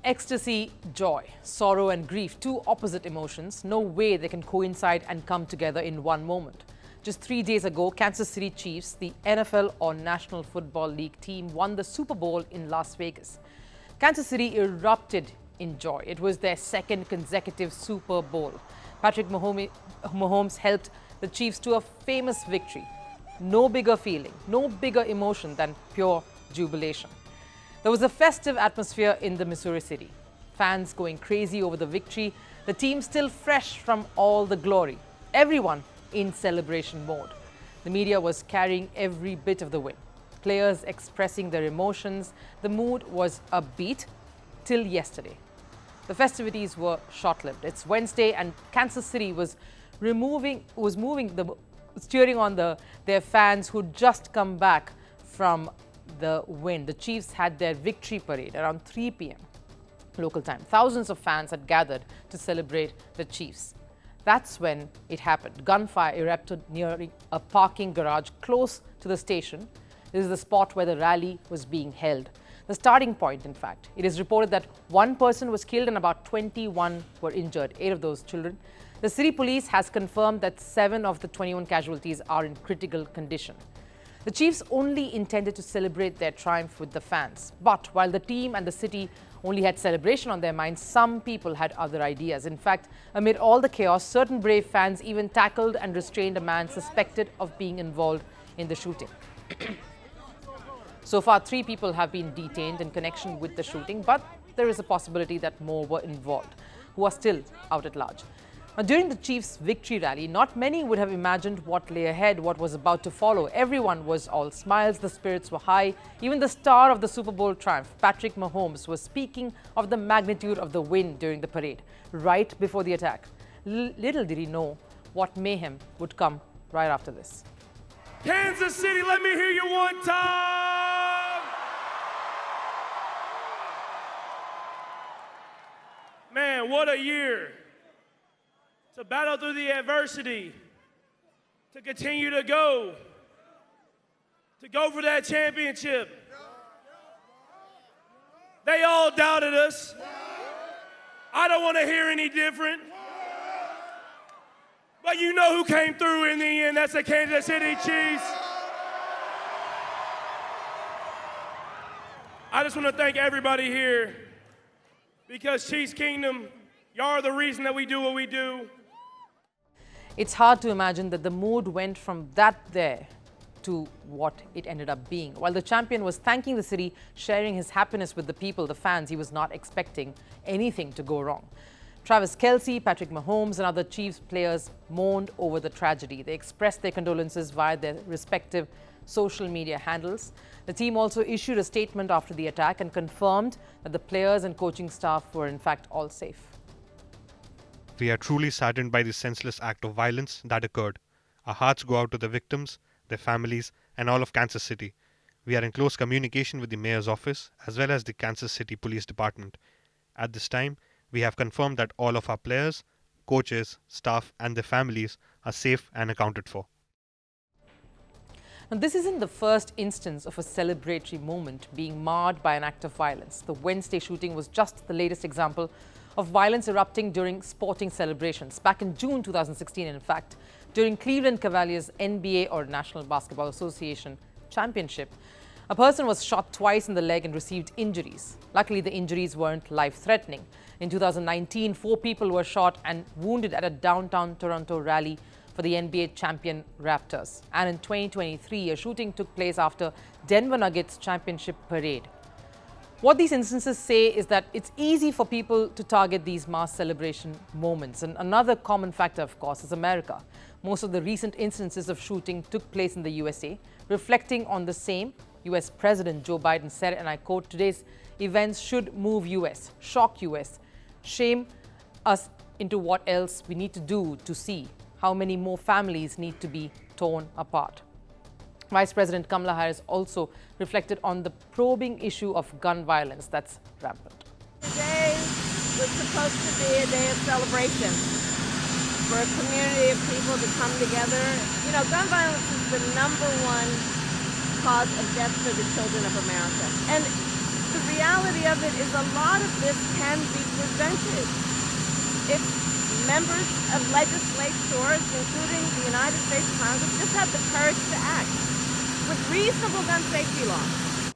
Ecstasy, joy, sorrow and grief, two opposite emotions. No way they can coincide and come together in one moment. Just 3 days ago, Kansas City Chiefs, the NFL or National Football League team, won the Super Bowl in Las Vegas. Kansas City erupted in joy. It was their second consecutive Super Bowl. Patrick Mahomes helped the Chiefs to a famous victory. No bigger feeling, no bigger emotion than pure jubilation. There was a festive atmosphere in the Missouri city. Fans going crazy over the victory, the team still fresh from all the glory. Everyone in celebration mode. The media was carrying every bit of the win. Players expressing their emotions. The mood was upbeat till yesterday. The festivities were short-lived. It's Wednesday and Kansas City was cheering on their fans who'd just come back from the win. The Chiefs had their victory parade around 3 p.m. local time. Thousands of fans had gathered to celebrate the Chiefs. That's when it happened. Gunfire erupted near a parking garage close to the station. This is the spot where the rally was being held. The starting point, in fact. It is reported that 1 person was killed and about 21 were injured, 8 of those children. The city police has confirmed that 7 of the 21 casualties are in critical condition. The Chiefs only intended to celebrate their triumph with the fans. But while the team and the city only had celebration on their minds, some people had other ideas. In fact, amid all the chaos, certain brave fans even tackled and restrained a man suspected of being involved in the shooting. So far, 3 people have been detained in connection with the shooting, but there is a possibility that more were involved, who are still out at large. Now, during the Chiefs' victory rally, not many would have imagined what lay ahead, what was about to follow. Everyone was all smiles, the spirits were high. Even the star of the Super Bowl triumph, Patrick Mahomes, was speaking of the magnitude of the win during the parade, right before the attack. Little did he know what mayhem would come right after this. Kansas City, let me hear you one time. Man, what a year. To battle through the adversity, to continue to go for that championship. They all doubted us. I don't want to hear any different. But you know who came through in the end. That's the Kansas City Chiefs. I just want to thank everybody here because Chiefs Kingdom, y'all are the reason that we do what we do. It's hard to imagine that the mood went from that there to what it ended up being. While the champion was thanking the city, sharing his happiness with the people, the fans, he was not expecting anything to go wrong. Travis Kelce, Patrick Mahomes and other Chiefs players mourned over the tragedy. They expressed their condolences via their respective social media handles. The team also issued a statement after the attack and confirmed that the players and coaching staff were in fact all safe. We are truly saddened by the senseless act of violence that occurred. Our hearts go out to the victims, their families, and all of Kansas City. We are in close communication with the mayor's office as well as the Kansas City Police Department. At this time, we have confirmed that all of our players, coaches, staff, and their families are safe and accounted for. Now, this isn't the first instance of a celebratory moment being marred by an act of violence. The Wednesday shooting was just the latest example of violence erupting during sporting celebrations. Back in June 2016, in fact, during Cleveland Cavaliers' NBA or National Basketball Association championship, a person was shot twice in the leg and received injuries. Luckily, the injuries weren't life-threatening. In 2019, 4 people were shot and wounded at a downtown Toronto rally for the NBA champion Raptors. And in 2023, a shooting took place after Denver Nuggets championship parade. What these instances say is that it's easy for people to target these mass celebration moments. And another common factor, of course, is America. Most of the recent instances of shooting took place in the USA. Reflecting on the same, US President Joe Biden said, and I quote, "Today's events should move US, shock US, shame us into what else we need to do to see how many more families need to be torn apart." Vice President Kamala Harris also reflected on the probing issue of gun violence that's rampant. Today was supposed to be a day of celebration for a community of people to come together. You know, gun violence is the #1 cause of death for the children of America. And the reality of it is a lot of this can be prevented if members of legislatures, including the United States Congress, just have the courage to act with reasonable gun safety laws.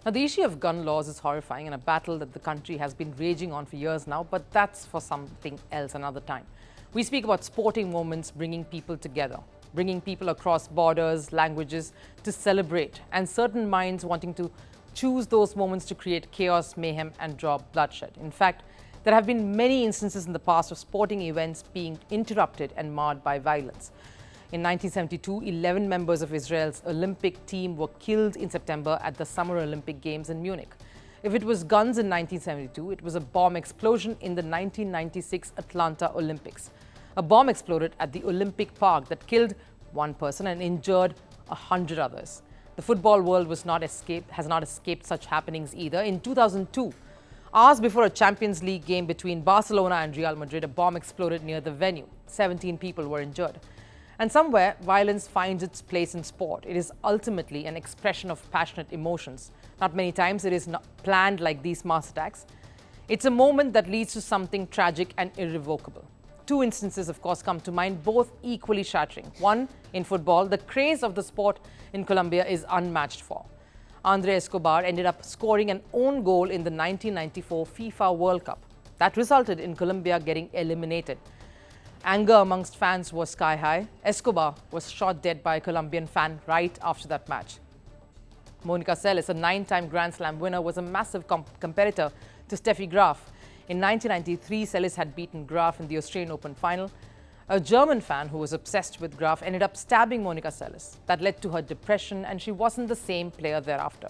Now, the issue of gun laws is horrifying and a battle that the country has been raging on for years now, but that's for something else another time. We speak about sporting moments bringing people together, bringing people across borders, languages to celebrate, and certain minds wanting to choose those moments to create chaos, mayhem, and draw bloodshed. In fact, there have been many instances in the past of sporting events being interrupted and marred by violence. In 1972, 11 members of Israel's Olympic team were killed in September at the Summer Olympic Games in Munich. If it was guns in 1972, it was a bomb explosion in the 1996 Atlanta Olympics. A bomb exploded at the Olympic Park that killed one person and injured 100 others. The football world has not escaped such happenings either. In 2002, hours before a Champions League game between Barcelona and Real Madrid, a bomb exploded near the venue. 17 people were injured. And somewhere, violence finds its place in sport. It is ultimately an expression of passionate emotions. Not many times it is not planned like these mass attacks. It's a moment that leads to something tragic and irrevocable. Two instances, of course, come to mind, both equally shattering. One, in football, the craze of the sport in Colombia is unmatched for. Andrés Escobar ended up scoring an own goal in the 1994 FIFA World Cup. That resulted in Colombia getting eliminated. Anger amongst fans was sky high. Escobar was shot dead by a Colombian fan right after that match. Monica Seles, a 9-time Grand Slam winner, was a massive competitor to Steffi Graf. In 1993, Seles had beaten Graf in the Australian Open final. A German fan who was obsessed with Graf ended up stabbing Monica Seles. That led to her depression, and she wasn't the same player thereafter.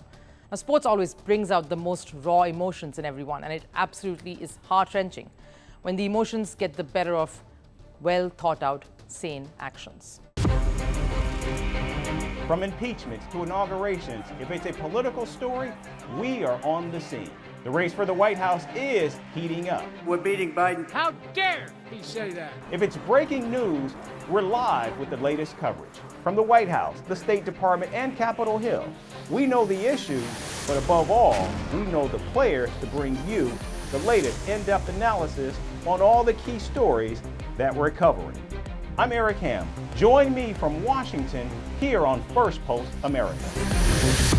Now, sports always brings out the most raw emotions in everyone, and it absolutely is heart-wrenching when the emotions get the better of well-thought-out, sane actions. From impeachments to inaugurations, if it's a political story, we are on the scene. The race for the White House is heating up. We're beating Biden. How dare he say that? If it's breaking news, we're live with the latest coverage. From the White House, the State Department, and Capitol Hill, we know the issues, but above all, we know the players to bring you the latest in-depth analysis on all the key stories that we're covering. I'm Eric Ham. Join me from Washington here on Firstpost America.